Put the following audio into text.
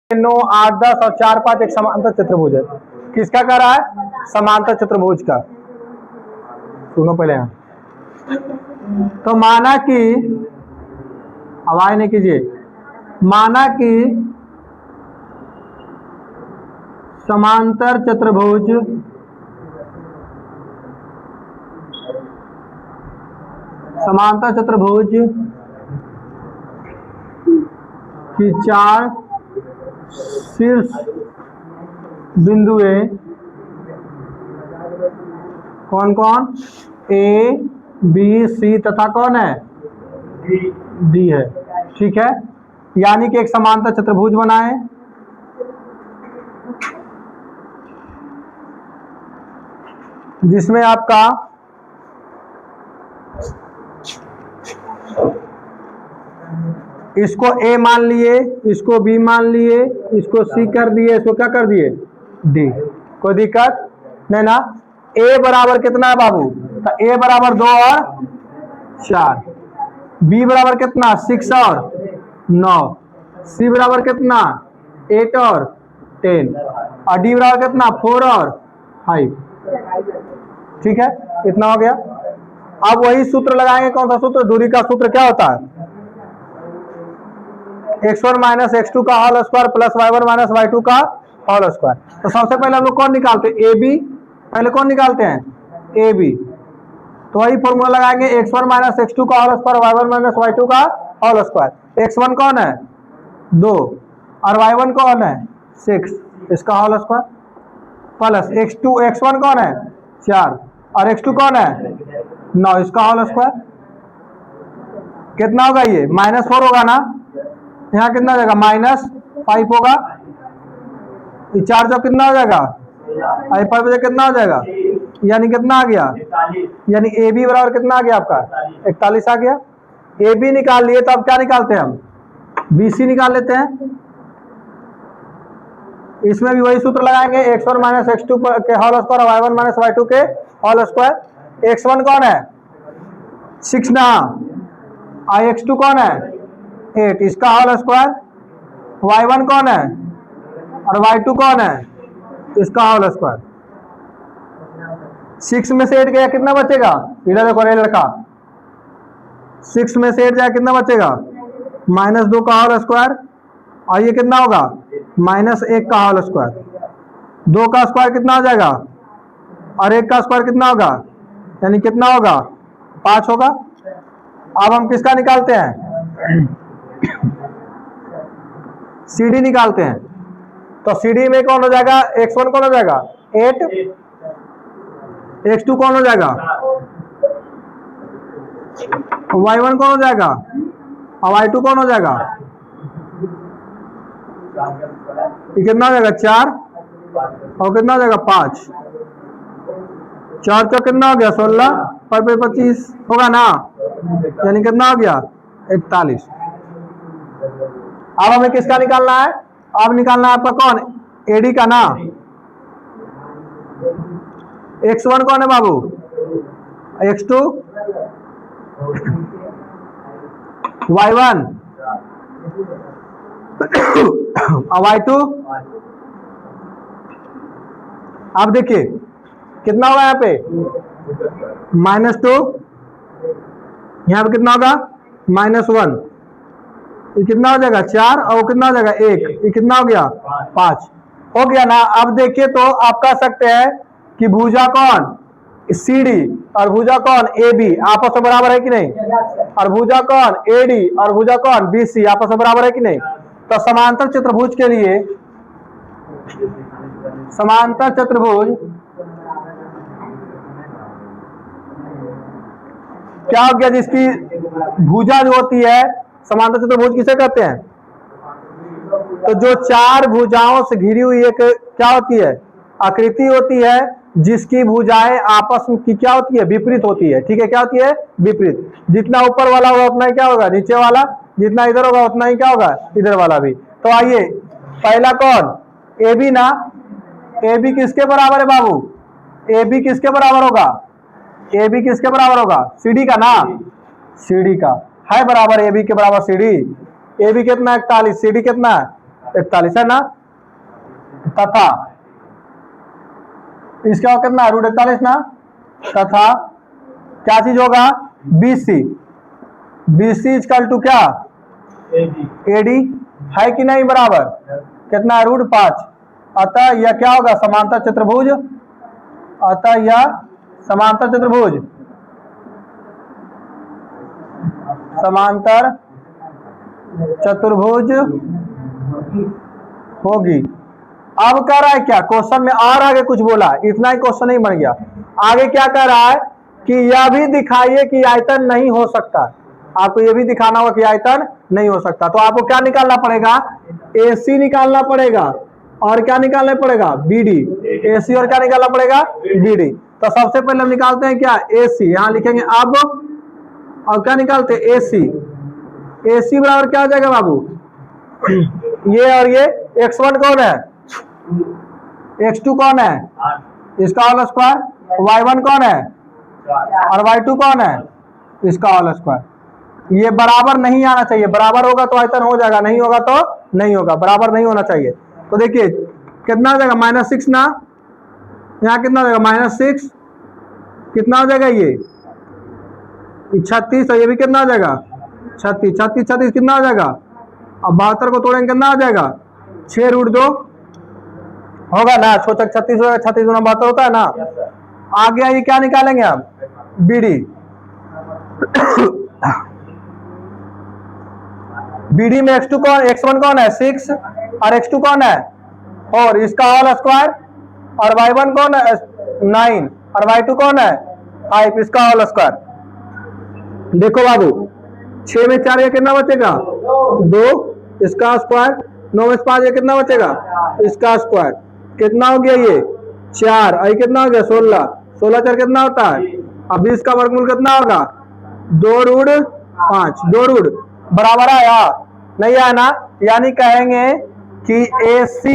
9, 8, 10 और 4, 5 एक समांतर चतुर्भुज है। किसका कह रहा है? समांतर चतुर्भुज का। सुनो पहले यहाँ। तो माना कि, आवाज नहीं कीजिए, माना कि समांतर चतुर्भुज की 4 शीर्ष बिंदुएं कौन कौन? ए, बी, सी तथा कौन है? डी है। ठीक है, यानी कि एक समांतर चतुर्भुज बनाए जिसमें आपका इसको ए मान लिए, इसको बी मान लिए, इसको सी कर दिए, इसको क्या कर दिए? डी। कोई दिक्कत नहीं ना? ए बराबर कितना है बाबू? तो ए बराबर 2 और 4, बी बराबर कितना? 6 और 9, सी बराबर कितना? 8 और 10, और डी बराबर कितना? 4 और 5। ठीक है, इतना हो गया। अब वही सूत्र लगाएंगे। कौन सा सूत्र? दूरी का सूत्र क्या होता है? x1 माइनस x2 का whole square plus y1 minus y2 का होल स्क्वायर। तो सबसे पहले हम लोग कौन निकालते हैं? A B. पहले कौन निकालते हैं? A B. तो वही फॉर्मूला लगाएंगे, x1 माइनस x2 का whole square y1 minus y2 का होल स्क्वायर। x1 कौन है? 2 और y1 कौन है? 6, इसका होल स्क्वायर प्लस x1 कौन है? 4 और x2 कौन है? 9, इसका होल स्क्वायर। कितना होगा ये? -4 होगा ना? यहाँ कितना हो जाएगा? -5 होगा। 4 जो कितना हो जाएगा? 5 बजे कितना हो जाएगा? यानी कितना आ गया? यानी ए बी बराबर कितना आ गया आपका? 41 आ गया। ए बी निकाल लिए, तो अब क्या निकालते हैं हम? बी सी निकाल लेते हैं। इसमें भी वही सूत्र लगाएंगे, x1 माइनस x2 के होल स्क्वायर और y1 माइनस y2 के होल स्क्वायर। x1 कौन है? 6 ना, और x2 कौन है? 8, इसका होल स्क्वायर। y1 कौन है? और y2 कौन है? इसका होल स्क्वायर। 6 में से 8 गया, कितना बचेगा? इधर देखो रे लड़का, 6 में से 8 जाए कितना बचेगा? -2 का होल स्क्वायर, और ये कितना होगा? -1 का होल स्क्वायर। 2 का स्क्वायर कितना हो जाएगा? और 1 का स्क्वायर कितना होगा? यानी कितना होगा? 5 होगा। अब हम किसका निकालते हैं? CD निकालते हैं। तो CD में कौन हो जाएगा? x1 कौन हो जाएगा? 8, x2 कौन हो जाएगा? y1 कौन हो जाएगा? और y2 कौन हो जाएगा? ये कितना हो जाएगा? 4 और कितना हो जाएगा? 5। 4 चौक कितना हो गया? 16, 5 25 होगा ना? यानी कितना हो गया? 41। अब हमें किसका निकालना है? अब निकालना है आपका कौन? एडी का ना। x1 कौन है बाबू? x2, y1 और y2। अब देखिए कितना होगा यहाँ पे? -2, यहाँ पे कितना होगा? -1, ये कितना हो जाएगा? 4 और कितना हो जाएगा? 1, ये कितना हो गया? 5 हो गया ना। अब देखिए तो आप कह सकते हैं कि भुजा कौन? CD और भुजा कौन? AB आपस में बराबर है कि नहीं? और भुजा कौन? AD और भुजा कौन? BC आपस में बराबर है कि नहीं? तो समांतर चतुर्भुज के लिए, समांतर चतुर्भुज क्या हो गया? जिसकी भुजा जो होती है, समांतर चतुर्भुज किसे कहते हैं? तो जो 4 भुजाओं से घिरी हुई एक क्या होती है? आकृति होती है, जिसकी भुजाएं आपस में की क्या होती है? विपरीत होती है। ठीक है, क्या होती है? विपरीत। जितना ऊपर वाला होगा उतना ही क्या होगा? नीचे वाला। जितना इधर होगा उतना ही क्या होगा? इधर वाला भी। तो आइए, पहला कौन? AB ना। AB किसके बराबर है बाबू? AB किसके बराबर होगा? AB किसके बराबर होगा? CD का ना। CD का है बराबर, AB के बराबर CD। AB कितना? 41, CD कितना? 41 है ना, तथा इसका कितना है, √41 ना, तथा क्या चीज होगा, BC, BC इक्वल टू क्या, AD है कि नहीं बराबर, कितना है, √5। अतः यह क्या होगा, समांतर चतुर्भुज, अतः यह समांतर चतुर्भुज, समांतर चतुर्भुज होगी। अब कह रहा है क्या, क्वेश्चन में और आगे कुछ बोला, इतना ही क्वेश्चन नहीं बन गया, आगे क्या कह रहा है कि यह भी दिखाइए कि आयतन नहीं हो सकता, आपको यह भी दिखाना होगा कि आयतन नहीं हो सकता। तो आपको क्या निकालना पड़ेगा, AC निकालना पड़ेगा, और क्या निकालना पड़ेगा, BD, AC और क्या निकालना पड़ेगा, BD। तो सबसे पहले हम निकालते हैं क्या, AC, यहां लिखेंगे अब, और क्या निकालते हैं, AC, AC बराबर क्या हो जाएगा बाबू, ये और ये, x1 कौन है, x2 कौन है, इसका होल स्क्वायर, y1 कौन है और y2 कौन है, इसका होल स्क्वायर। ये बराबर नहीं आना चाहिए, बराबर होगा तो आयतन हो जाएगा, नहीं होगा तो नहीं होगा, बराबर नहीं होना चाहिए। तो देखिए कितना हो जाएगा, -6 ना, यहाँ कितना हो जाएगा, -6, कितना हो जाएगा ये 36, और ये भी कितना हो जाएगा 36, 36 36 कितना हो जाएगा, अब 72 को तोड़ेंगे कितना हो जाएगा, 6√2 होगा ना, 36 होगा, 36 गुना 72 होता है ना। आगे आइए क्या निकालेंगे हम, BD, BD में x2 कौन, x1 कौन है 6, और x2 कौन है 4, इसका होल स्क्वायर, और y1 कौन है 9, और y2 कौन है 5, इसका होल स्क्वायर। देखो बाबू 6 में 4 ये कितना बचेगा 2, इसका स्क्वायर, 9 में 5 ये कितना बचेगा, इसका स्क्वायर, कितना हो गया ये 4, और कितना हो गया 16, 16 4 कितना होता है, अब इसका वर्गमूल कितना होगा 2√5, 2 बराबर आया नहीं आया ना, यानी कहेंगे कि AC